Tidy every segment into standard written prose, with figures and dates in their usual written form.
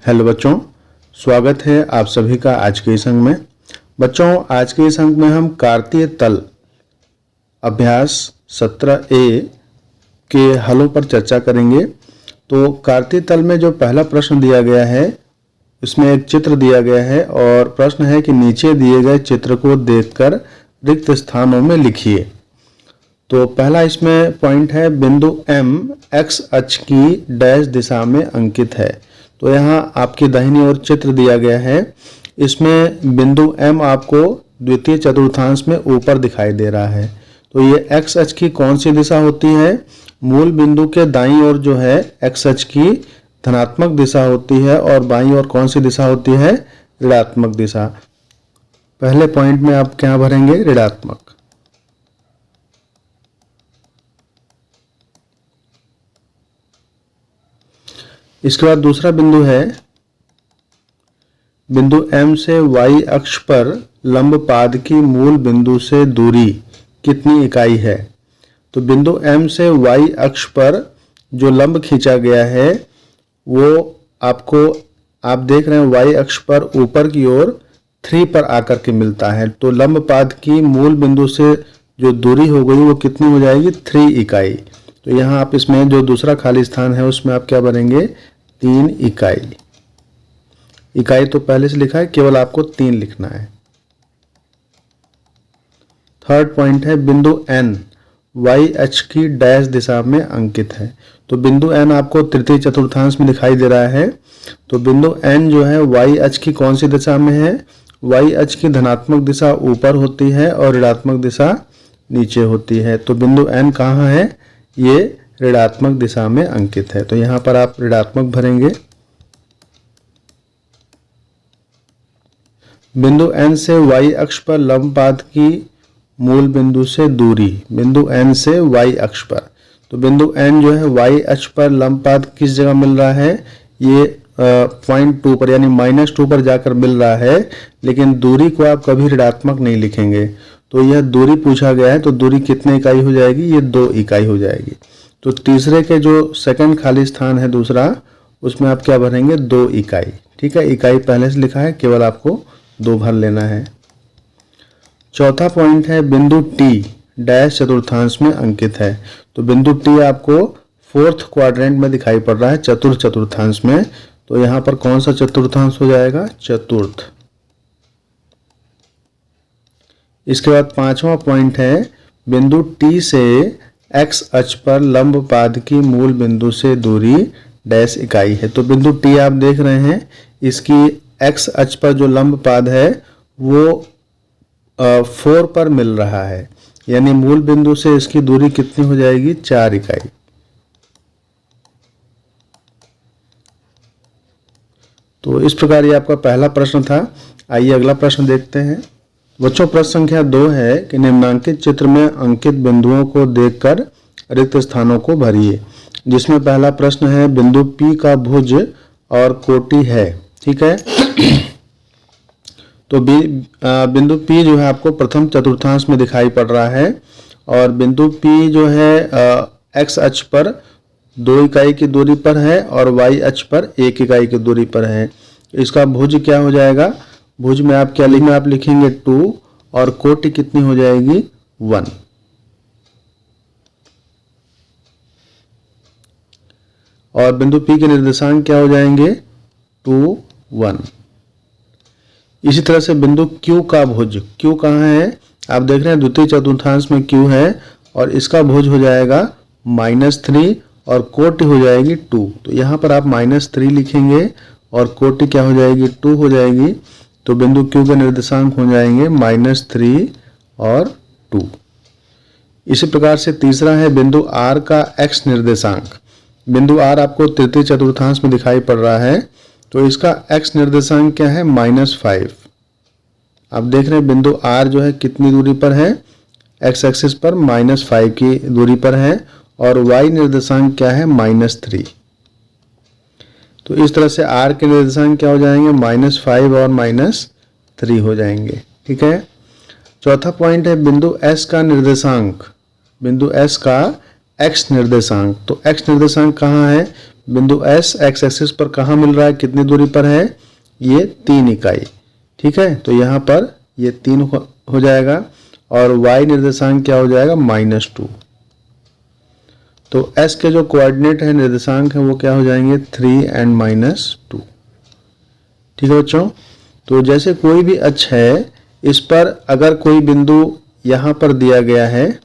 Hello बच्चों, स्वागत है आप सभी का आज के इस अंक में। बच्चों, आज के इस अंक में हम कार्तीय तल अभ्यास 17A के हलों पर चर्चा करेंगे। तो कार्तीय तल में जो पहला प्रश्न दिया गया है, इसमें एक चित्र दिया गया है और प्रश्न है कि नीचे दिए गए चित्र को देखकर रिक्त स्थानों में लिखिए। तो पहला इसमें पॉइंट है, बिंदु M x अक्ष की डैश दिशा में अंकित है। तो यहाँ आपकी दाहिनी ओर चित्र दिया गया है। इसमें बिंदु M आपको द्वितीय चतुर्थांश में ऊपर दिखाई दे रहा है। तो ये x अक्ष की कौन सी दिशा होती है? मूल बिंदु के दाईं ओर जो है x अक्ष की धनात्मक दिशा होती है और बाईं ओर कौन सी दिशा होती है? ऋणात्मक दिशा। पहले पॉइंट में आप क्या भरेंगे? ऋणात्मक। इसके बाद दूसरा बिंदु है, बिंदु M से y अक्ष पर लंब पाद की मूल बिंदु से दूरी कितनी इकाई है? तो बिंदु M से y अक्ष पर जो लंब खींचा गया है वो आपको, आप देख रहे हैं y अक्ष पर ऊपर की ओर 3 पर आकर के मिलता है। तो लंब पाद की मूल बिंदु से जो दूरी हो गई वो कितनी हो जाएगी? 3 इकाई। तो यहाँ आप इसमें जो दूसरा खाली स्थान है उसमें आप क्या भरेंगे? 3 इकाई। इकाई तो पहले से लिखा है, केवल आपको 3 लिखना है। थर्ड पॉइंट है, बिंदु N y अक्ष की डैश दिशा में अंकित है। तो बिंदु N आपको तृतीय चतुर्थांश में दिखाई दे रहा है। तो बिंदु N जो है y अक्ष की कौन सी दिशा में है? y अक्ष की धनात्मक दिशा ऊपर होती है और ऋणात्मक दिशा नीचे होती है। तो बिंदु N कहाँ है? ये ऋणात्मक दिशा में अंकित है। तो यहाँ पर आप ऋणात्मक भरेंगे। बिंदु N से y अक्ष पर लंब पाद की मूल बिंदु से दूरी, बिंदु N से y अक्ष पर। तो बिंदु N जो है y अक्ष पर लंब पाद किस जगह मिल रहा है? ये पॉइंट 2 पर यानी -2 पर जाकर मिल रहा है, लेकिन दूरी को आप कभी ऋणात्मक नहीं लिखेंगे। तो यह दूरी पूछा गया है, तो दूरी कितनी इकाई हो जाएगी? ये 2 इकाई हो जाएगी। तो तीसरे के जो सेकंड खाली स्थान है दूसरा, उसमें आप क्या भरेंगे? 2 इकाई। ठीक है, इकाई पहले से लिखा है, केवल आपको 2 भर लेना है। चौथा पॉइंट है, बिंदु T डैश चतुर्थांश में अंकित है। तो बिंदु T आपको 4th क्वाड्रेंट में दिखाई पड़ रहा है, चतुर्थ चतुर्थांश में। तो यहाँ पर कौन सा चतुर्थांश हो जाएगा? चतुर्थ। इसके बाद पांचवा पॉइंट है, बिंदु T से x अक्ष पर लंब पाद की मूल बिंदु से दूरी डैश इकाई है। तो बिंदु T आप देख रहे हैं, इसकी x अक्ष पर जो लंब पाद है वो 4 पर मिल रहा है, यानी मूल बिंदु से इसकी दूरी कितनी हो जाएगी? 4 इकाई। तो इस प्रकार ये आपका पहला प्रश्न था। आइए अगला प्रश्न देखते हैं। बच्चों, प्रश्न संख्या 2 है कि निम्नांकित चित्र में अंकित बिंदुओं को देखकर रिक्त स्थानों को भरिए। जिसमें पहला प्रश्न है, बिंदु P का भुज और कोटि है। ठीक है, तो बिंदु P जो है आपको प्रथम चतुर्थांश में दिखाई पड़ रहा है और बिंदु P जो है x अक्ष पर 2 इकाई की दूरी पर है और y अक्ष पर 1 इकाई की दूरी पर है। इसका भुज क्या हो जाएगा? भुज में आप क्या लिखेंगे? आप लिखेंगे 2 और कोटि कितनी हो जाएगी? 1। और बिंदु P के निर्देशांक क्या हो जाएंगे? 2, 1। इसी तरह से बिंदु Q का भुज, Q कहाँ है? आप देख रहे हैं द्वितीय चतुर्थांश में Q है और इसका भुज हो जाएगा -3 और कोटि हो जाएगी 2। तो यहाँ पर आप -3 लिखेंगे और कोटि क्या हो जाएगी? 2 हो जाएगी। तो बिंदु Q के निर्देशांक हो जाएंगे -3 और 2। इसी प्रकार से तीसरा है, बिंदु R का x निर्देशांक। बिंदु R आपको तृतीय चतुर्थांश में दिखाई पड़ रहा है, तो इसका x निर्देशांक क्या है? -5। आप देख रहे हैं बिंदु R जो है कितनी दूरी पर है? x एक्सिस पर -5 की दूरी पर है और y निर्देशांक क्या है? -3। तो इस तरह से R के निर्देशांक क्या हो जाएंगे? -5 और -3 हो जाएंगे। ठीक है, चौथा पॉइंट है, बिंदु S का निर्देशांक। बिंदु S का x निर्देशांक। तो x निर्देशांक कहाँ है? बिंदु S एक्स एक्सिस पर कहाँ मिल रहा है, कितनी दूरी पर है, ये 3 इकाई। ठीक है, तो यहाँ पर ये 3 हो जाएगा और y निर्देशांक क्या हो जाएगा, -2। तो S के जो कोऑर्डिनेट है, निर्देशांक है, वो क्या हो जाएंगे, 3 and -2। ठीक है बच्चों, तो जैसे कोई भी अक्ष है, इस पर अगर कोई बिंदु यहाँ पर दिया गया है,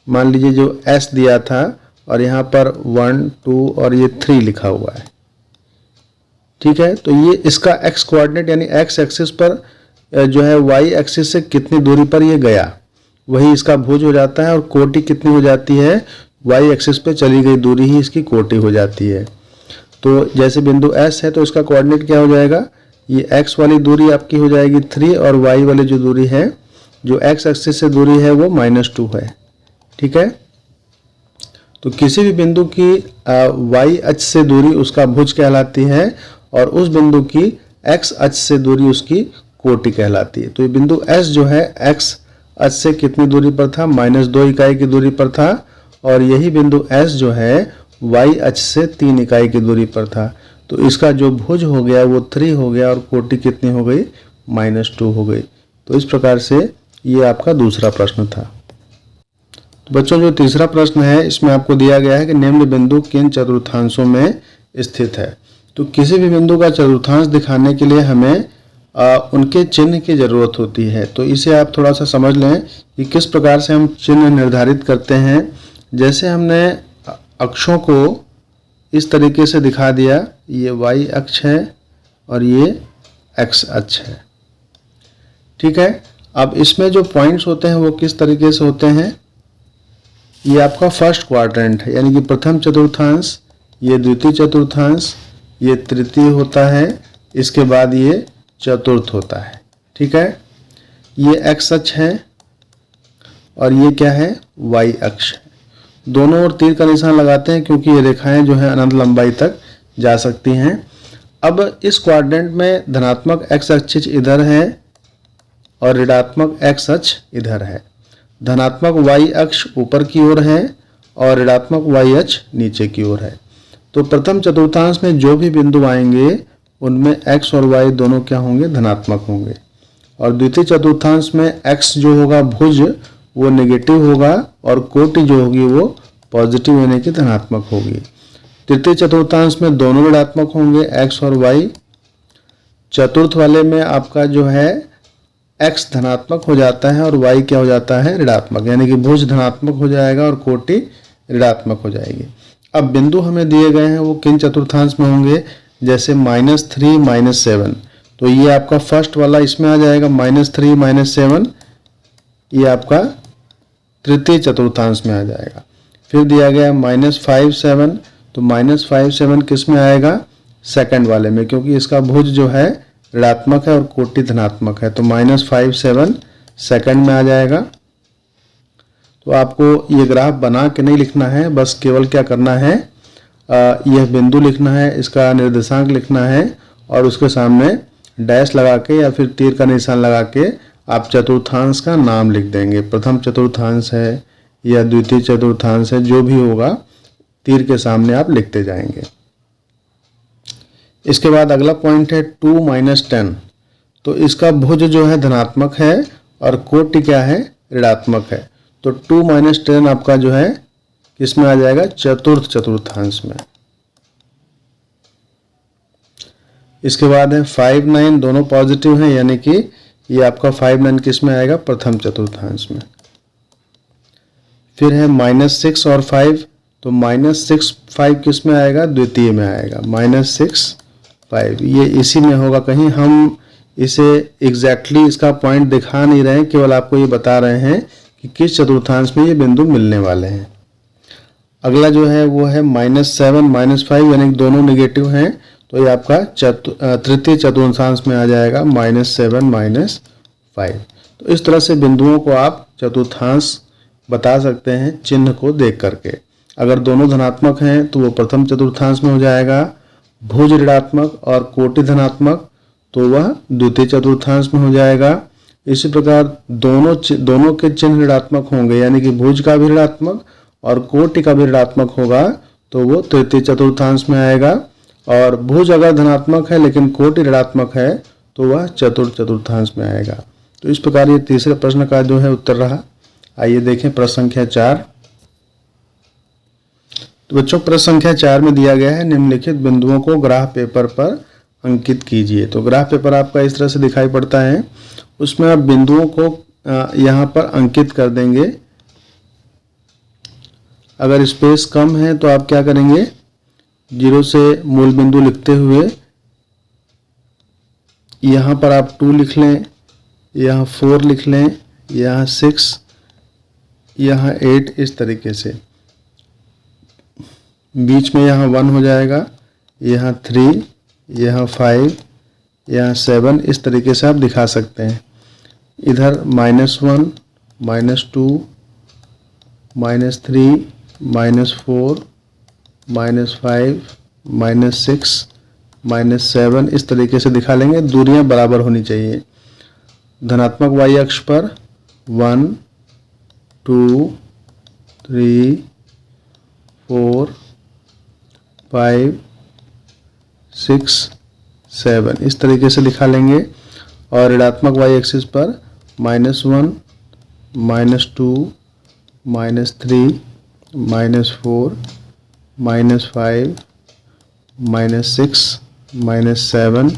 मान लीजिए जो S दिया था और यहाँ पर 1 2 और ये 3 लिखा हुआ है। ठीक है, तो ये इसका x कोऑर्डिनेट यानी x एक्सिस पर जो है y एक्सिस से कितनी दूरी पर ये गया, वही इसका भुज हो जाता है और कोटि कितनी हो जाती है, y एक्सिस पे चली गई दूरी ही इसकी कोटि हो जाती है। तो जैसे बिंदु S है तो इसका कोऑर्डिनेट क्या हो जाएगा, ये x वाली दूरी आपकी हो जाएगी 3 और y वाली जो दूरी है, जो x एक्सिस से दूरी है, वो -2 है। ठीक है, तो किसी भी बिंदु की y अक्ष से दूरी उसका भुज कहलाती है और उस बिंदु की x अक्ष से दूरी उसकी कोटि कहलाती है। तो ये बिंदु S जो है x अक्ष से कितनी दूरी पर था, -2 इकाई की दूरी पर था और यही बिंदु S जो है y अक्ष से 3 इकाई की दूरी पर था। तो इसका जो भुज हो गया वो 3 हो गया और कोटि कितनी हो गई, -2 हो गई। तो इस प्रकार से ये आपका दूसरा प्रश्न था। तो बच्चों जो तीसरा प्रश्न है, इसमें आपको दिया गया है कि निम्न बिंदु किन चतुर्थांशों में स्थित है। तो किसी भी बिंदु का चतुर्थांश दिखाने के लिए हमें उनके चिन्ह की ज़रूरत होती है। तो इसे आप थोड़ा सा समझ लें कि किस प्रकार से हम चिन्ह निर्धारित करते हैं। जैसे हमने अक्षों को इस तरीके से दिखा दिया, ये y अक्ष है और ये x अक्ष है। ठीक है, अब इसमें जो पॉइंट्स होते हैं वो किस तरीके से होते हैं, ये आपका फर्स्ट क्वाड्रेंट है यानी कि प्रथम चतुर्थांश, ये द्वितीय चतुर्थांश, ये तृतीय होता है, इसके बाद ये चतुर्थ होता है। ठीक है, ये x अक्ष है और ये क्या है, y अक्ष है। दोनों ओर तीर का निशान लगाते हैं क्योंकि ये रेखाएं जो है अनंत लंबाई तक जा सकती हैं। अब इस क्वाड्रेंट में धनात्मक x अक्ष इधर है और ऋणात्मक x अक्ष इधर है। धनात्मक y अक्ष ऊपर की ओर है और ऋणात्मक y अक्ष नीचे की ओर है। तो प्रथम चतुर्थांश में जो भी बिंदु आएंगे उनमें x और y दोनों क्या होंगे, धनात्मक होंगे। और द्वितीय चतुर्थांश में x जो होगा भुज वो नेगेटिव होगा और कोटि जो होगी वो पॉजिटिव यानी कि धनात्मक होगी। तृतीय चतुर्थांश में दोनों ऋणात्मक होंगे, x और y। चतुर्थ वाले में आपका जो है x धनात्मक हो जाता है और y क्या हो जाता है, ऋणात्मक, यानी कि भुज धनात्मक हो जाएगा और कोटि ऋणात्मक हो जाएगी। अब बिंदु हमें दिए गए हैं वो किन चतुर्थांश में होंगे, जैसे -3 -7, तो ये आपका फर्स्ट वाला इसमें आ जाएगा, -3 -7 ये आपका तृतीय चतुर्थांश में आ जाएगा। फिर दिया गया -5 7, तो -5 7 किस में आएगा, सेकंड वाले में, क्योंकि इसका भुज जो है ऋणात्मक है और कोटि धनात्मक है। तो -5 7 सेकंड में आ जाएगा। तो आपको ये ग्राफ बना के नहीं लिखना है, बस केवल क्या करना है, यह बिंदु लिखना है, इसका निर्देशांक लिखना है और उसके सामने डैश लगा के या फिर तीर का निशान लगा के आप चतुर्थांश का नाम लिख देंगे। प्रथम चतुर्थांश है या द्वितीय चतुर्थांश है, जो भी होगा तीर के सामने आप लिखते जाएंगे। इसके बाद अगला पॉइंट है 2 - 10, तो इसका भुज जो है धनात्मक है और कोटि क्या है, ऋणात्मक है। तो 2 - 10 आपका जो है किस में आ जाएगा, चतुर्थ चतुर्थांश में। इसके बाद है 5 9, दोनों पॉजिटिव हैं यानी कि ये आपका 5 9 किस में आएगा, प्रथम चतुर्थांश में। फिर है -6 और 5, तो -6 5 किस में आएगा, द्वितीय में आएगा, -6 5 ये इसी में होगा कहीं। हम इसे एग्जैक्टली इसका पॉइंट दिखा नहीं रहे हैं, केवल आपको ये बता रहे हैं कि किस चतुर्थांश में ये बिंदु मिलने वाले हैं। अगला जो है वो है -7 -5 यानी कि दोनों नेगेटिव हैं, तो ये आपका तृतीय चतुर्थांश में आ जाएगा, -7 -5। तो इस तरह से बिंदुओं को आप चतुर्थांश बता सकते हैं चिन्ह को देख करके। अगर दोनों धनात्मक हैं तो वो प्रथम चतुर्थांश में हो जाएगा, भुज ऋणात्मक और कोटि धनात्मक तो वह द्वितीय चतुर्थांश में हो जाएगा। इसी प्रकार दोनों के चिन्ह ऋणात्मक होंगे यानी कि भुज का भी ऋणात्मक और कोटि का भी ऋणात्मक होगा तो वो तृतीय चतुर्थांश में आएगा। और भुज अगर धनात्मक है लेकिन कोटि ऋणात्मक है तो वह चतुर्थ चतुर्थांश में आएगा। तो इस प्रकार ये तीसरे प्रश्न का जो है उत्तर रहा। आइए देखें प्रश्न संख्या 4। तो बच्चों प्रश्न संख्या 4 में दिया गया है निम्नलिखित बिंदुओं को ग्राफ पेपर पर अंकित कीजिए। तो ग्राफ पेपर आपका इस तरह से दिखाई पड़ता है, उसमें आप बिंदुओं को यहाँ पर अंकित कर देंगे। अगर स्पेस कम है तो आप क्या करेंगे, 0 से मूल बिंदु लिखते हुए यहाँ पर आप 2 लिख लें, यहाँ 4 लिख लें, यहाँ 6, यहाँ 8, इस तरीके से। बीच में यहाँ 1 हो जाएगा, यहाँ 3, यहाँ 5, यहाँ 7, इस तरीके से आप दिखा सकते हैं। इधर -1, -2, -3, -4, -5, -6, -7, इस तरीके से दिखा लेंगे। दूरियां बराबर होनी चाहिए। धनात्मक y अक्ष पर 1, 2, 3, 4, 5, 6, 7, इस तरीके से दिखा लेंगे। और ऋणात्मक y एक्सिस पर -1, -2, -3, -4, -5, -6, -7,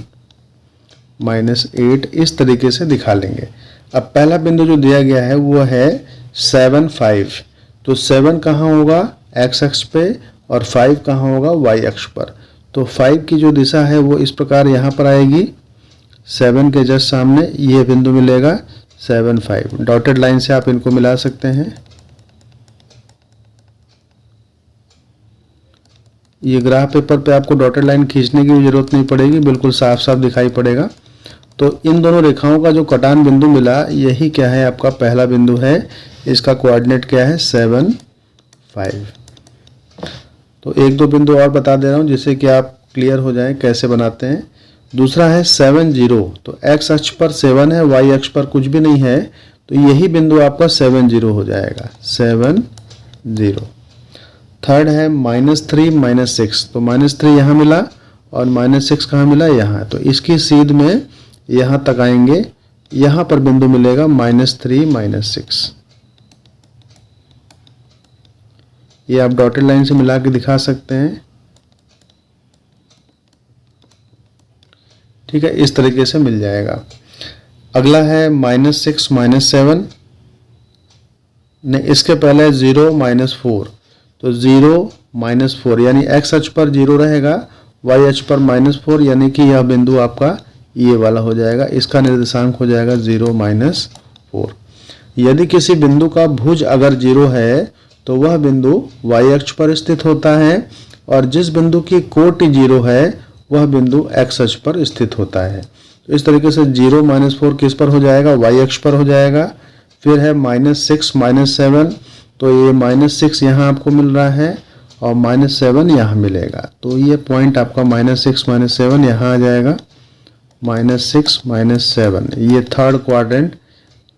-8, इस तरीके से दिखा लेंगे। अब पहला बिंदु जो दिया गया है वो है 7, 5। तो 7 कहाँ होगा, x अक्ष पे, और 5 कहाँ होगा, y अक्ष पर। तो 5 की जो दिशा है वो इस प्रकार यहाँ पर आएगी, 7 के जस्ट सामने ये बिंदु मिलेगा 7, 5। डॉटेड लाइन से आप इनको मिला सकते हैं। ये ग्राफ पेपर पे आपको डॉटेड लाइन खींचने की भी जरूरत नहीं पड़ेगी, बिल्कुल साफ साफ दिखाई पड़ेगा। तो इन दोनों रेखाओं का जो कटान बिंदु मिला, यही क्या है, आपका पहला बिंदु है। इसका कोऑर्डिनेट क्या है, 7, 5। तो एक दो बिंदु और बता दे रहा हूँ जिससे कि आप क्लियर हो जाएं कैसे बनाते हैं। दूसरा है 7, 0। तो x अक्ष पर 7 है, y अक्ष पर कुछ भी नहीं है, तो यही बिंदु आपका 7, 0 हो जाएगा, 7, 0। थर्ड है -3, -6। तो -3 यहाँ मिला और -6 कहाँ मिला, यहाँ। तो इसकी सीध में यहाँ तक आएंगे, यहाँ पर बिंदु मिलेगा -3, -6। ये आप डॉटेड लाइन से मिला के दिखा सकते हैं। ठीक है, इस तरीके से मिल जाएगा। अगला है -6, -7। ने इसके पहले 0, -4। तो 0, -4 यानी x अक्ष पर 0 रहेगा, y अक्ष पर -4, यानी कि यह बिंदु आपका ये वाला हो जाएगा। इसका निर्देशांक हो जाएगा 0, -4। यदि किसी बिंदु का भुज अगर 0 है तो वह बिंदु y अक्ष पर स्थित होता है, और जिस बिंदु की कोटि 0 है वह बिंदु x अक्ष पर स्थित होता है। तो इस तरीके से 0, -4 किस पर हो जाएगा, y अक्ष पर हो जाएगा। फिर है -6, -7। तो ये -6 यहाँ आपको मिल रहा है और -7 यहाँ मिलेगा। तो ये पॉइंट आपका -6, -7 यहाँ आ जाएगा, -6, -7। ये थर्ड क्वाड्रेंट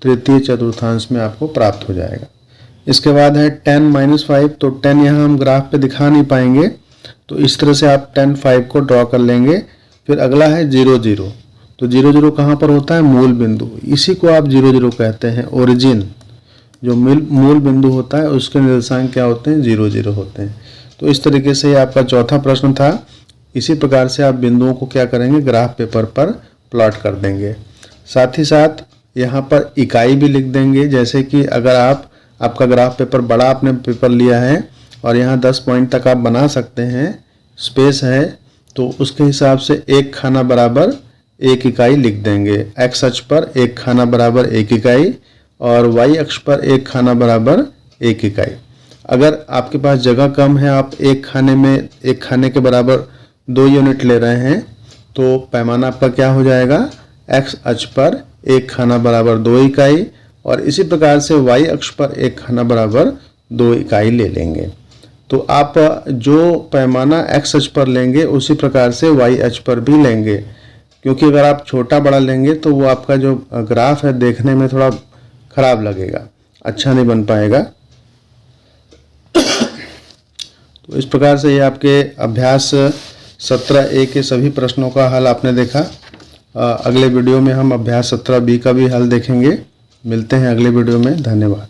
तृतीय चतुर्थांश में आपको प्राप्त हो जाएगा। इसके बाद है 10, -5। तो 10 यहाँ हम ग्राफ पे दिखा नहीं पाएंगे, तो इस तरह से आप 10, 5 को ड्रॉ कर लेंगे। फिर अगला है 0, 0। तो 0, 0 कहाँ पर होता है, मूल बिंदु। इसी को आप 0, 0 कहते हैं। ओरिजिन जो मूल बिंदु होता है उसके निर्देशांक क्या होते हैं, 0, 0 होते हैं। तो इस तरीके से आपका चौथा प्रश्न था। इसी प्रकार से आप बिंदुओं को क्या करेंगे, ग्राफ पेपर पर प्लॉट कर देंगे। साथ ही साथ यहाँ पर इकाई भी लिख देंगे। जैसे कि अगर आपका ग्राफ पेपर बड़ा आपने पेपर लिया है और यहाँ 10 पॉइंट तक आप बना सकते हैं, स्पेस है, तो उसके हिसाब से एक खाना बराबर 1 इकाई लिख देंगे। x अक्ष पर 1 खाना बराबर 1 इकाई और y अक्ष पर 1 खाना बराबर 1 इकाई। अगर आपके पास जगह कम है, आप एक खाने के बराबर 2 यूनिट ले रहे हैं, तो पैमाना आपका क्या हो जाएगा, x अक्ष पर 1 खाना बराबर 2 इकाई, और इसी प्रकार से y अक्ष पर 1 खाना बराबर 2 इकाई ले लेंगे। तो आप जो पैमाना x अक्ष पर लेंगे उसी प्रकार से y अक्ष पर भी लेंगे, क्योंकि अगर आप छोटा बड़ा लेंगे तो वो आपका जो ग्राफ है देखने में थोड़ा खराब लगेगा, अच्छा नहीं बन पाएगा। तो इस प्रकार से ये आपके अभ्यास 17A के सभी प्रश्नों का हल आपने देखा। अगले वीडियो में हम अभ्यास 17B का भी हल देखेंगे। मिलते हैं अगले वीडियो में। धन्यवाद।